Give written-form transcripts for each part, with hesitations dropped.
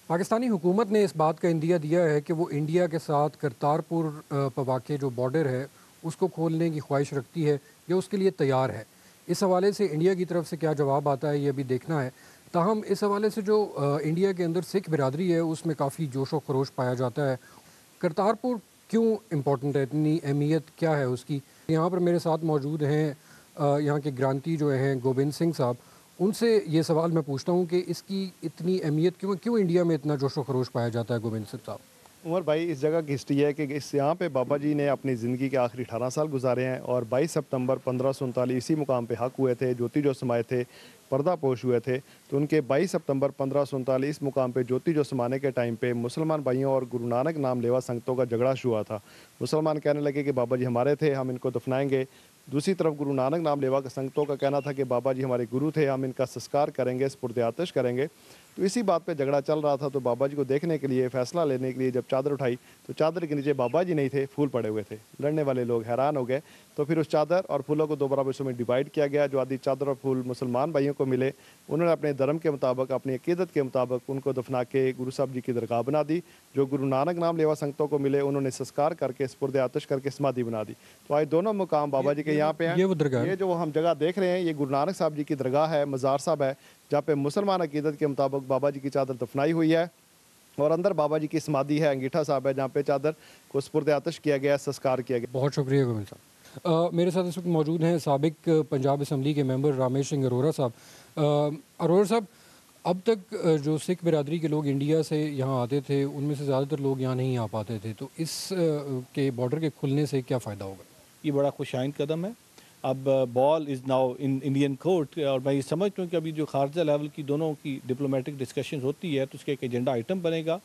पाकिस्तानी हुकूमत ने इस बात का इंदिया दिया है कि वो इंडिया के साथ करतारपुर पवाके जो बॉर्डर है उसको खोलने की ख्वाहिश रखती है या उसके लिए तैयार है। इस हवाले से इंडिया की तरफ से क्या जवाब आता है ये अभी देखना है। ताहम इस हवाले से जो इंडिया के अंदर सिख बिरादरी है उसमें काफ़ी जोश व खरोश पाया जाता है। करतारपुर क्यों इम्पोर्टेंट है, इतनी अहमियत क्या है उसकी? यहाँ पर मेरे साथ मौजूद हैं यहाँ के ग्रांती जो हैं गोबिंद सिंह साहब। उनसे ये सवाल मैं पूछता हूँ कि इसकी इतनी अहमियत क्यों क्यों इंडिया में इतना जोश व खरोश पाया जाता है गोबिंद सिंह साहब? उमर भाई, इस जगह की हिस्ट्री है कि इस यहाँ पे बाबा जी ने अपनी ज़िंदगी के आखिरी 18 साल गुजारे हैं और 22 सितंबर 1539 इसी मुकाम पे हक हुए थे, ज्योति जो समाए थे, पर्दा पोश हुए थे। तो उनके 22 सितंबर 1539 इस मुकाम पे ज्योति जो समाने के टाइम पे मुसलमान भाइयों और गुरु नानक नाम लेवा संगतों का झगड़ा शुरू हुआ था। मुसलमान कहने लगे कि बाबा जी हमारे थे, हम इनको दफनाएंगे। दूसरी तरफ गुरु नानक नाम लेवा के संगतों का कहना था कि बाबा जी हमारे गुरु थे, हम इनका संस्कार करेंगे, स्पुर्द आतिश करेंगे। तो इसी बात पे झगड़ा चल रहा था। तो बाबा जी को देखने के लिए, फैसला लेने के लिए जब चादर उठाई तो चादर के नीचे बाबा जी नहीं थे, फूल पड़े हुए थे। लड़ने वाले लोग हैरान हो गए। तो फिर उस चादर और फूलों को दो बराबर हिस्सों में डिवाइड किया गया। जो आधी चादर और फूल मुसलमान भाइयों को मिले, उन्होंने अपने धर्म के मुताबिक, अपनी अकीदत के मुताबिक उनको दफना के गुरु साहब जी की दरगाह बना दी। जो गुरु नानक नाम लेवा संगतों को मिले, उन्होंने संस्कार करके स्पुर्द आतिश करके समाधि बना दी। तो आज दोनों मुकाम बाबा जी के यहाँ पे हैं। ये वो दरगाह है। ये जो हम जगह देख रहे हैं, ये गुरु नानक साहब जी की दरगाह है, मज़ार साहब है, जहाँ पे मुसलमान अकीदत के मुताबिक बाबा जी की चादर दफनाई हुई है। और अंदर बाबा जी की समाधि है, अंगीठा साहब है, जहाँ पे चादर को सुपुर्द आतिश किया गया, संस्कार किया गया। बहुत शुक्रिया गोविंद साहब। मेरे साथ इस वक्त मौजूद हैं साबिक पंजाब असम्बली के मेंबर रामेश सिंह अरोरा साहब। अरोरा साहब, अब तक जो सिख बिरादरी के लोग इंडिया से यहाँ आते थे उनमें से ज़्यादातर लोग यहाँ नहीं आ पाते थे, तो इस के बॉर्डर के खुलने से क्या फ़ायदा होगा? ये बड़ा खुशाइन कदम है। अब ball is now in Indian court और मैं ये समझता हूँ कि अभी जो खारजा लेवल की दोनों की डिप्लोमेटिक डिस्कशन होती है तो उसका एक एजेंडा आइटम बनेगा।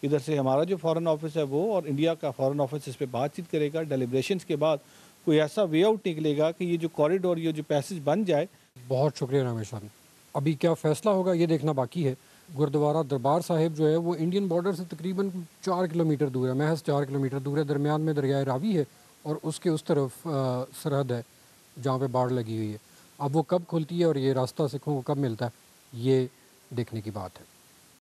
इधर से हमारा जो फॉरेन ऑफिस है वो और इंडिया का फॉरेन ऑफिस इस पे बातचीत करेगा। डेलिब्रेशंस के बाद कोई ऐसा वे आउट निकलेगा कि ये जो कॉरिडोर, ये जो पैसेज बन जाए। बहुत शुक्रिया रामेश साहब। अभी क्या फ़ैसला होगा ये देखना बाकी है। गुरुद्वारा दरबार साहिब जो है वो इंडियन बॉर्डर से तकरीबन 4 किलोमीटर दूर है, महज 4 किलोमीटर दूर है। दरमियान में दरियाए रावी है और उसके उस तरफ सरहद है जहाँ पे बाढ़ लगी हुई है। अब वो कब खुलती है और ये रास्ता सिखों को कब मिलता है, ये देखने की बात है।